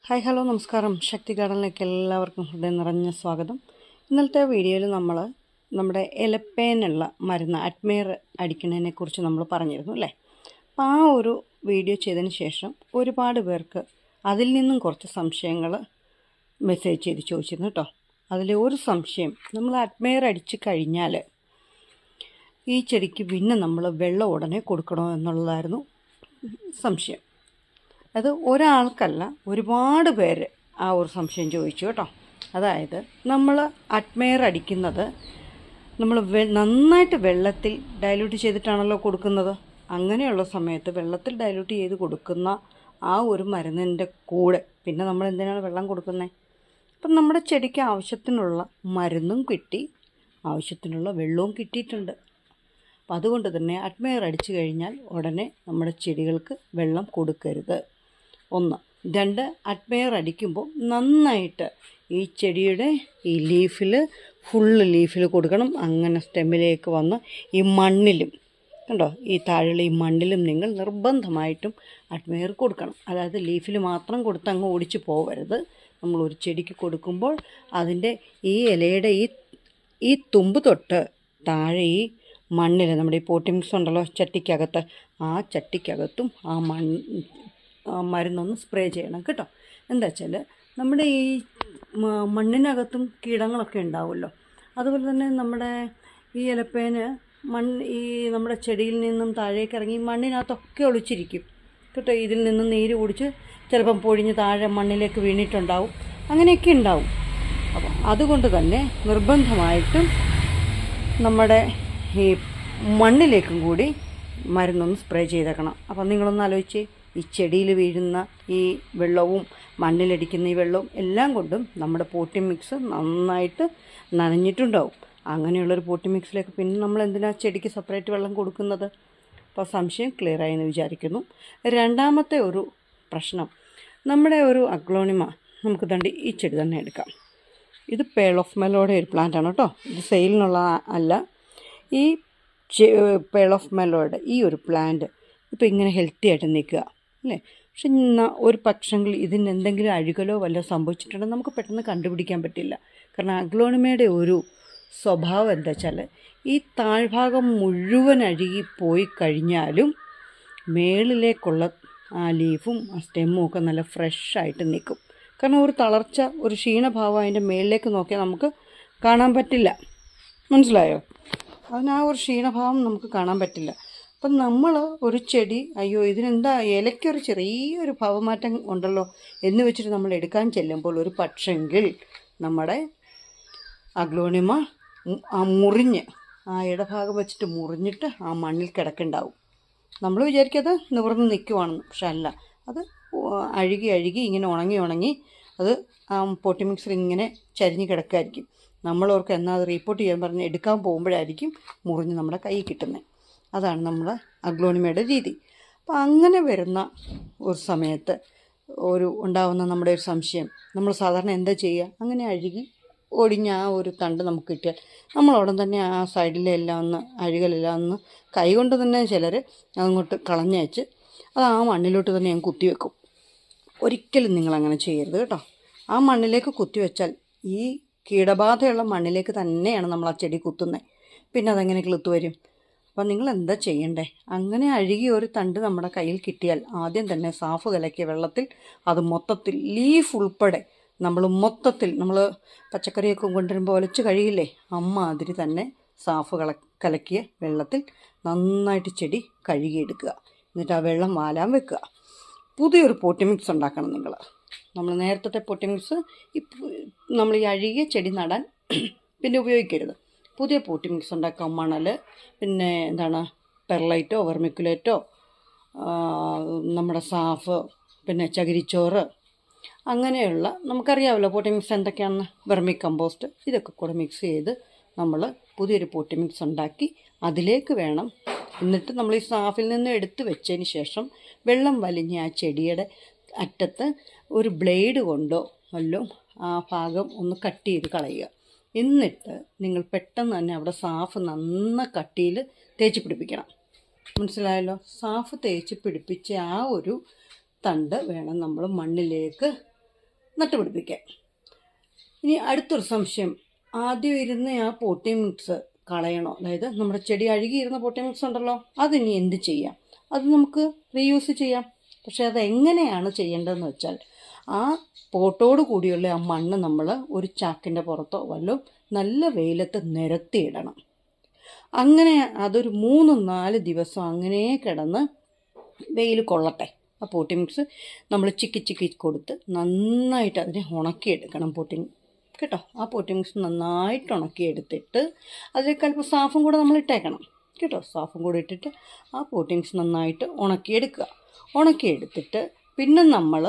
Hi hello നമസ്കാരം. ശക്തി ഗാർഡനിലേക്ക് എല്ലാവർക്കും ഹൃദയം നിറഞ്ഞ സ്വാഗതം. ഇന്നലത്തെ വീഡിയോയിൽ നമ്മൾ നമ്മുടെ ഇലപ്പേനുള്ള മരുന്ന് അഡ്മയർ അടിക്കുന്നതിനെക്കുറിച്ച് നമ്മൾ പറഞ്ഞിരുന്നു അല്ലേ. അപ്പോൾ ആ ഒരു വീഡിയോ ചെയ്തതിന് ശേഷം ഒരുപാട് പേർക്ക് അതിൽ നിന്നും കുറച്ച് സംശയങ്ങൾ മെസ്സേജ് ചെയ്ത് ചോദിച്ചിരുന്നു കേട്ടോ. അതിൽ ഒരു സംശയം, നമ്മൾ അഡ്മയർ അടിച്ച് കഴിഞ്ഞാൽ ഈ ചെടിക്ക് പിന്നെ നമ്മൾ വെള്ളം ഉടനെ കൊടുക്കണോ എന്നുള്ളതായിരുന്നു സംശയം. അത് ഒരാൾക്കല്ല, ഒരുപാട് പേര് ആ ഒരു സംശയം ചോദിച്ചു കേട്ടോ. അതായത് നമ്മൾ അഡ്മയർ അടിക്കുന്നത് നമ്മൾ നന്നായിട്ട് വെള്ളത്തിൽ ഡൈല്യൂട്ട് ചെയ്തിട്ടാണല്ലോ കൊടുക്കുന്നത്. അങ്ങനെയുള്ള സമയത്ത് വെള്ളത്തിൽ ഡൈല്യൂട്ട് ചെയ്ത് കൊടുക്കുന്ന ആ ഒരു മരുന്നിൻ്റെ കൂടെ പിന്നെ നമ്മൾ എന്തിനാണ് വെള്ളം കൊടുക്കുന്നത്? അപ്പം നമ്മുടെ ചെടിക്ക് ആവശ്യത്തിനുള്ള മരുന്നും കിട്ടി, ആവശ്യത്തിനുള്ള വെള്ളവും കിട്ടിയിട്ടുണ്ട്. അപ്പം അതുകൊണ്ട് തന്നെ അഡ്മയർ അടിച്ചു കഴിഞ്ഞാൽ ഉടനെ നമ്മുടെ ചെടികൾക്ക് വെള്ളം കൊടുക്കരുത്. 1. 2, അഡ്മയർ അടിക്കുമ്പോൾ നന്നായിട്ട് ഈ ചെടിയുടെ ഈ ഫുള്ള് ലീഫിൽ കൊടുക്കണം. അങ്ങനെ സ്റ്റെമ്മിലേക്ക് വന്ന് ഈ മണ്ണിലും കണ്ടോ, ഈ താഴെയുള്ള ഈ മണ്ണിലും നിങ്ങൾ നിർബന്ധമായിട്ടും അഡ്മയർ കൊടുക്കണം. അതായത് ലീഫിൽ മാത്രം കൊടുത്ത് അങ്ങ് ഓടിച്ചു പോകരുത്. നമ്മളൊരു ചെടിക്ക് കൊടുക്കുമ്പോൾ അതിൻ്റെ ഈ ഇലയുടെ ഈ തുമ്പ് തൊട്ട് താഴെ ഈ മണ്ണിൽ നമ്മുടെ ഈ പോട്ടി മിക്സ് ഉണ്ടല്ലോ ചട്ടിക്കകത്ത്, ആ ചട്ടിക്കകത്തും ആ മരുന്നൊന്ന് സ്പ്രേ ചെയ്യണം കേട്ടോ. എന്താ വെച്ചാൽ നമ്മുടെ ഈ മണ്ണിനകത്തും കീടങ്ങളൊക്കെ ഉണ്ടാവുമല്ലോ. അതുപോലെ തന്നെ നമ്മുടെ ഈ ഇലപ്പേന് ഈ നമ്മുടെ ചെടിയിൽ നിന്നും താഴേക്ക് ഇറങ്ങി മണ്ണിനകത്തൊക്കെ ഒളിച്ചിരിക്കും കേട്ടോ. ഇതിൽ നിന്ന് നീര് കുടിച്ച് ചിലപ്പം പൊഴിഞ്ഞ് താഴെ മണ്ണിലേക്ക് വീണിട്ടുണ്ടാവും, അങ്ങനെയൊക്കെ ഉണ്ടാവും. അപ്പം അതുകൊണ്ട് തന്നെ നിർബന്ധമായിട്ടും നമ്മുടെ ഈ മണ്ണിലേക്കും കൂടി മരുന്നൊന്ന് സ്പ്രേ ചെയ്തേക്കണം. അപ്പം നിങ്ങളൊന്ന് ആലോചിച്ച്, ഈ ചെടിയിൽ വീഴുന്ന ഈ വെള്ളവും മണ്ണിലടിക്കുന്ന ഈ വെള്ളവും എല്ലാം കൊണ്ടും നമ്മുടെ പോട്ടി മിക്സ് നന്നായിട്ട് നനഞ്ഞിട്ടുണ്ടാവും. അങ്ങനെയുള്ളൊരു പോട്ടി മിക്സിലേക്ക് പിന്നെ നമ്മൾ എന്തിനാണ് ചെടിക്ക് സെപ്പറേറ്റ് വെള്ളം കൊടുക്കുന്നത്? അപ്പോൾ സംശയം ക്ലിയറായി എന്ന് വിചാരിക്കുന്നു. രണ്ടാമത്തെ ഒരു പ്രശ്നം, നമ്മുടെ ഒരു അഗ്ലോണിമ നമുക്ക് തണ്ടി ഈ ചെടി തന്നെ എടുക്കാം. ഇത് പേൾ ഓഫ് മെലോയുടെ ഒരു പ്ലാന്റാണ് കേട്ടോ. ഇത് സെയിലിനുള്ള അല്ല. ഈ പേൾ ഓഫ് മെലോയുടെ ഈ ഒരു പ്ലാന്റ് ഇപ്പോൾ ഇങ്ങനെ ഹെൽത്തി ആയിട്ട് നിൽക്കുക അല്ലേ. പക്ഷെ ഒരു പക്ഷെങ്കിൽ ഇതിന് എന്തെങ്കിലും അഴുകലോ വല്ലതും സംഭവിച്ചിട്ടുണ്ടെങ്കിൽ നമുക്ക് പെട്ടെന്ന് കണ്ടുപിടിക്കാൻ പറ്റില്ല. കാരണം അഗ്ലോണിമയുടെ ഒരു സ്വഭാവം എന്താ വെച്ചാൽ, ഈ താഴ്ഭാഗം മുഴുവൻ അഴുകിപ്പോയി കഴിഞ്ഞാലും മേളിലേക്കുള്ള ആ ലീഫും ആ സ്റ്റെമ്മും ഒക്കെ നല്ല ഫ്രഷായിട്ട് നിൽക്കും. കാരണം ഒരു തളർച്ച, ഒരു ക്ഷീണഭാവം അതിൻ്റെ മേളിലേക്ക് നോക്കിയാൽ നമുക്ക് കാണാൻ പറ്റില്ല. മനസ്സിലായോ? അതിന് ആ ഒരു ക്ഷീണഭാവം നമുക്ക് കാണാൻ പറ്റില്ല. അപ്പം നമ്മൾ ഒരു ചെടി, അയ്യോ ഇതിനെന്താ ഇലയ്ക്കൊരു ചെറിയൊരു ഭാവമാറ്റം ഉണ്ടല്ലോ എന്ന് വെച്ചിട്ട് നമ്മൾ എടുക്കാൻ ചെല്ലുമ്പോൾ ഒരു പക്ഷെങ്കിൽ നമ്മുടെ അഗ്ലോണിമ മുറിഞ്ഞ് ആ ഇടഭാഗം വെച്ചിട്ട് മുറിഞ്ഞിട്ട് ആ മണ്ണിൽ കിടക്കുന്നുണ്ടാവും. നമ്മൾ വിചാരിക്കത് നിവർന്ന് നിൽക്കുവാണെന്ന്, പക്ഷെ അല്ല. അത് അഴുകി ഇങ്ങനെ ഉണങ്ങി അത് ആ പോട്ടി മിക്സർ ഇങ്ങനെ ചരിഞ്ഞ് കിടക്കുമായിരിക്കും. നമ്മളവർക്ക് എന്നാൽ അത് റീപ്പോർട്ട് ചെയ്യാൻ പറഞ്ഞ് എടുക്കാൻ പോകുമ്പോഴായിരിക്കും മുറിഞ്ഞ് നമ്മുടെ കൈ കിട്ടുന്നത്. അതാണ് നമ്മൾ അഗ്ലോണിമയുടെ രീതി. അപ്പോൾ അങ്ങനെ വരുന്ന ഒരു സമയത്ത് ഉണ്ടാകുന്ന നമ്മുടെ ഒരു സംശയം, നമ്മൾ സാധാരണ എന്താ ചെയ്യുക? അങ്ങനെ അഴുകി ഒടിഞ്ഞ ആ ഒരു തണ്ട് നമുക്ക് കിട്ടിയാൽ നമ്മളവിടെ തന്നെ ആ സൈഡിലെല്ലാം ഒന്ന് അഴുകലെല്ലാം ഒന്ന് കൈകൊണ്ട് തന്നെ ചിലർ അങ്ങോട്ട് കളഞ്ഞയച്ച് അത് ആ മണ്ണിലോട്ട് തന്നെ ഞാൻ കുത്തിവെക്കും. ഒരിക്കലും നിങ്ങളങ്ങനെ ചെയ്യരുത് കേട്ടോ. ആ മണ്ണിലേക്ക് കുത്തിവെച്ചാൽ ഈ കീടബാധയുള്ള മണ്ണിലേക്ക് തന്നെയാണ് നമ്മൾ ആ ചെടി കുത്തുന്നത്. പിന്നെ അതെങ്ങനെ കിളുത്ത് വരും? അപ്പം നിങ്ങൾ എന്താ ചെയ്യണ്ടേ? അങ്ങനെ അഴുകിയ ഒരു തണ്ട് നമ്മുടെ കയ്യിൽ കിട്ടിയാൽ ആദ്യം തന്നെ സാഫ് കലക്കിയ വെള്ളത്തിൽ അത് മൊത്തത്തിൽ ലീഫ് ഉൾപ്പെടെ നമ്മൾ പച്ചക്കറിയൊക്കെ കൊണ്ടുവരുമ്പോൾ ഒലച്ച് കഴിയില്ലേ, അമ്മാതിരി തന്നെ സാഫ് കലക്കിയ വെള്ളത്തിൽ നന്നായിട്ട് ചെടി കഴുകിയെടുക്കുക. എന്നിട്ട് ആ വെള്ളം വാലാൻ വെക്കുക. പുതിയൊരു പോട്ടി മിക്സ് ഉണ്ടാക്കണം നമ്മൾ നേരത്തെ പൊട്ടി മിക്സ് നമ്മൾ ഈ അഴുകിയ ചെടി നടാൻ പിന്നെ ഉപയോഗിക്കരുത്. പുതിയ പോട്ടി മിക്സ് ഉണ്ടാക്കാം. മണൽ, പിന്നെ പെർലൈറ്റോ വെർമിക്കുലേറ്റോ, നമ്മുടെ സാഫ്, പിന്നെ ചകിരിച്ചോറ്, അങ്ങനെയുള്ള നമുക്കറിയാമല്ലോ പോട്ടി മിക്സ് എന്തൊക്കെയാണെന്ന്. വെർമി കമ്പോസ്റ്റ്, ഇതൊക്കെ കൂടെ മിക്സ് ചെയ്ത് നമ്മൾ പുതിയൊരു പോട്ടി മിക്സ് ഉണ്ടാക്കി അതിലേക്ക് വേണം. എന്നിട്ട് നമ്മൾ ഈ സാഫിൽ നിന്ന് എടുത്ത് വെച്ചതിന് ശേഷം വെള്ളം വലിഞ്ഞ ആ ചെടിയുടെ അറ്റത്ത് ഒരു ബ്ലേഡ് കൊണ്ടോ വല്ലതും ആ ഭാഗം ഒന്ന് കട്ട് ചെയ്ത് കളയുക. എന്നിട്ട് നിങ്ങൾ പെട്ടെന്ന് തന്നെ അവിടെ സാഫ് കട്ടിയിൽ തേച്ച് പിടിപ്പിക്കണം. മനസ്സിലായല്ലോ? സാഫ് തേച്ച് പിടിപ്പിച്ച ആ ഒരു തണ്ട് വേണം നമ്മൾ മണ്ണിലേക്ക് നട്ടുപിടിപ്പിക്കാം. ഇനി അടുത്തൊരു സംശയം, ആദ്യം ഇരുന്ന ആ പോട്ടി മിക്സ് കളയണോ? അതായത് നമ്മുടെ ചെടി അഴുകിയിരുന്ന പോട്ടി മിക്സ് ഉണ്ടല്ലോ, അതിനി എന്ത് ചെയ്യാം? അത് നമുക്ക് റീയൂസ് ചെയ്യാം. പക്ഷേ അത് എങ്ങനെയാണ് ചെയ്യേണ്ടതെന്ന് വെച്ചാൽ, ആ പോട്ടോട് കൂടിയുള്ള ആ മണ്ണ് നമ്മൾ ഒരു ചാക്കിൻ്റെ പുറത്തോ വല്ലോ നല്ല വെയിലത്ത് നിരത്തിയിടണം. അങ്ങനെ അതൊരു 3-4 ദിവസം അങ്ങനെ കിടന്ന് വെയിൽ കൊള്ളട്ടെ. ആ പോട്ടി മിക്സ് നമ്മൾ ചിക്കി കൊടുത്ത് നന്നായിട്ട് അതിനെ ഉണക്കിയെടുക്കണം കേട്ടോ. ആ പോട്ടി മിക്സ് നന്നായിട്ട് ഉണക്കിയെടുത്തിട്ട് അതിലേക്ക് അല്പം സാഫും കൂടെ നമ്മൾ ഇട്ടേക്കണം കേട്ടോ. സാഫും കൂടെ ഇട്ടിട്ട് ആ പോട്ടി മിക്സ് നന്നായിട്ട് ഉണക്കിയെടുക്കുക. ഉണക്കിയെടുത്തിട്ട് പിന്നെ നമ്മൾ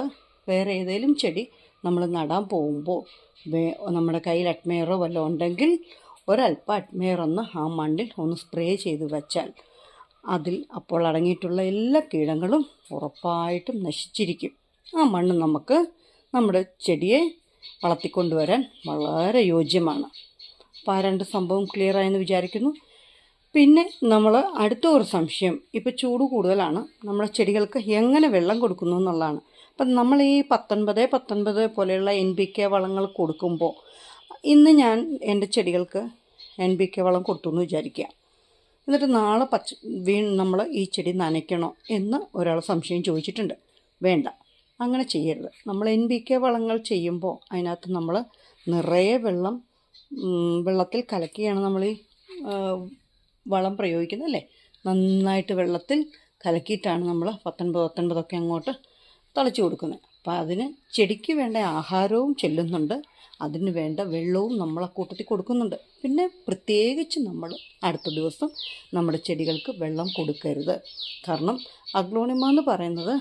വേറെ ഏതെങ്കിലും ചെടി നമ്മൾ നടാൻ പോകുമ്പോൾ നമ്മുടെ കയ്യിൽ അറ്റ്മെയറോ വല്ലതും ഉണ്ടെങ്കിൽ ഒരല്പം അറ്റ്മെയറൊന്ന് ആ മണ്ണിൽ ഒന്ന് സ്പ്രേ ചെയ്ത് വെച്ചാൽ അതിൽ അപ്പോൾ അടങ്ങിയിട്ടുള്ള എല്ലാ കീടങ്ങളും ഉറപ്പായിട്ടും നശിച്ചിരിക്കും. ആ മണ്ണ് നമുക്ക് നമ്മുടെ ചെടിയെ വളർത്തിക്കൊണ്ടുവരാൻ വളരെ യോജ്യമാണ്. അപ്പോൾ ആ 2 സംഭവം ക്ലിയറായെന്ന് വിചാരിക്കുന്നു. പിന്നെ നമ്മൾ അടുത്ത ഒരു സംശയം, ഇപ്പോൾ ചൂട് കൂടുതലാണ്, നമ്മുടെ ചെടികൾക്ക് എങ്ങനെ വെള്ളം കൊടുക്കുന്നു എന്നുള്ളതാണ്. അപ്പം നമ്മൾ ഈ 19 പോലെയുള്ള NPK വളങ്ങൾ കൊടുക്കുമ്പോൾ, ഇന്ന് ഞാൻ എൻ്റെ ചെടികൾക്ക് NPK വളം കൊടുത്തു എന്ന് വിചാരിക്കുക. എന്നിട്ട് നാളെ നമ്മൾ ഈ ചെടി നനയ്ക്കണോ എന്ന് ഒരാൾ സംശയം ചോദിച്ചിട്ടുണ്ട്. വേണ്ട, അങ്ങനെ ചെയ്യരുത്. നമ്മൾ NPK വളങ്ങൾ ചെയ്യുമ്പോൾ അതിനകത്ത് നമ്മൾ നിറയെ വെള്ളത്തിൽ കലക്കിയാണ് നമ്മൾ ഈ വളം പ്രയോഗിക്കുന്നത് അല്ലേ. നന്നായിട്ട് വെള്ളത്തിൽ കലക്കിയിട്ടാണ് നമ്മൾ 19 അങ്ങോട്ട് തളിച്ചു കൊടുക്കുന്നത്. അപ്പോൾ അതിന് ചെടിക്ക് വേണ്ട ആഹാരവും ചെല്ലുന്നുണ്ട്, അതിന് വേണ്ട വെള്ളവും നമ്മൾ ആ കൂട്ടത്തിൽ കൊടുക്കുന്നുണ്ട്. പിന്നെ പ്രത്യേകിച്ച് നമ്മൾ അടുത്ത ദിവസം നമ്മുടെ ചെടികൾക്ക് വെള്ളം കൊടുക്കരുത്. കാരണം അഗ്ലോണിമ എന്ന് പറയുന്നത്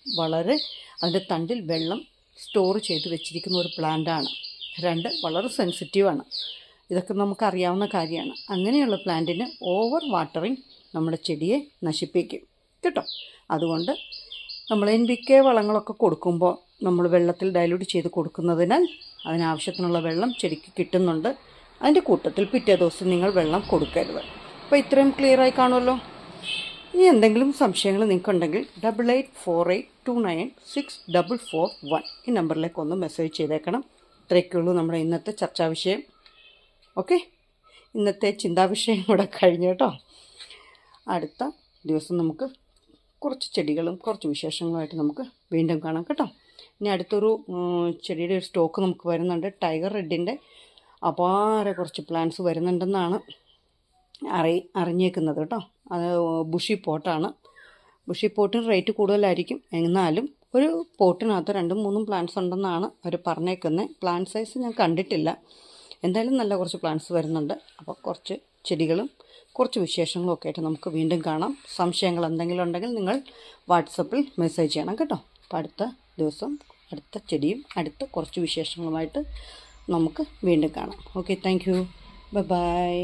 വളരെ അതിൻ്റെ തണ്ടിൽ വെള്ളം സ്റ്റോർ ചെയ്ത് വെച്ചിരിക്കുന്ന ഒരു പ്ലാന്റാണ്. 2 വളരെ സെൻസിറ്റീവാണ്. ഇതൊക്കെ നമുക്കറിയാവുന്ന കാര്യമാണ്. അങ്ങനെയുള്ള പ്ലാന്റിന് ഓവർ വാട്ടറിങ് നമ്മുടെ ചെടിയെ നശിപ്പിക്കും കേട്ടോ. അതുകൊണ്ട് നമ്മൾ NPK വളങ്ങളൊക്കെ കൊടുക്കുമ്പോൾ നമ്മൾ വെള്ളത്തിൽ ഡൈല്യൂട്ട് ചെയ്ത് കൊടുക്കുന്നതിനാൽ അതിനാവശ്യത്തിനുള്ള വെള്ളം ചെടിക്ക് കിട്ടുന്നുണ്ട്. അതിൻ്റെ കൂട്ടത്തിൽ പിറ്റേ ദിവസം നിങ്ങൾ വെള്ളം കൊടുക്കരുത്. അപ്പോൾ ഇത്രയും ക്ലിയറായി കാണുമല്ലോ. ഇനി എന്തെങ്കിലും സംശയങ്ങൾ നിങ്ങൾക്കുണ്ടെങ്കിൽ 8848296441 ഈ നമ്പറിലേക്കൊന്ന് മെസ്സേജ് ചെയ്തേക്കണം. ഇത്രയൊക്കെയുള്ളൂ നമ്മുടെ ഇന്നത്തെ ചർച്ചാ വിഷയം. ഓക്കെ, ഇന്നത്തെ ചിന്താവിഷയം കൂടെ കഴിഞ്ഞു കേട്ടോ. അടുത്ത ദിവസം നമുക്ക് കുറച്ച് ചെടികളും കുറച്ച് വിശേഷങ്ങളുമായിട്ട് നമുക്ക് വീണ്ടും കാണാം കേട്ടോ. ഇനി അടുത്തൊരു ചെടിയുടെ ഒരു സ്റ്റോക്ക് നമുക്ക് വരുന്നുണ്ട്. ടൈഗർ റെഡിൻ്റെ അപാര കുറച്ച് പ്ലാന്റ്സ് വരുന്നുണ്ടെന്നാണ് അറിഞ്ഞേക്കുന്നത് കേട്ടോ. അത് ബുഷി പോട്ടാണ്. ബുഷി പോട്ടിന് റേറ്റ് കൂടുതലായിരിക്കും, എന്നാലും ഒരു പോട്ടിനകത്ത് 2-3 പ്ലാന്റ്സ് ഉണ്ടെന്നാണ് അവർ പറഞ്ഞേക്കുന്നത്. പ്ലാന്റ് സൈസ് ഞാൻ കണ്ടിട്ടില്ല. എന്തായാലും നല്ല കുറച്ച് പ്ലാന്റ്സ് വരുന്നുണ്ട്. അപ്പോൾ കുറച്ച് ചെടികളും കുറച്ച് വിശേഷങ്ങളും ഒക്കെ ആയിട്ട് നമുക്ക് വീണ്ടും കാണാം. സംശയങ്ങൾ എന്തെങ്കിലും ഉണ്ടെങ്കിൽ നിങ്ങൾ വാട്സപ്പിൽ മെസ്സേജ് ചെയ്യണം കേട്ടോ. അപ്പോൾ അടുത്ത ദിവസം അടുത്ത ചെടിയും അടുത്ത കുറച്ച് വിശേഷങ്ങളുമായിട്ട് നമുക്ക് വീണ്ടും കാണാം. Okay, thank you, by.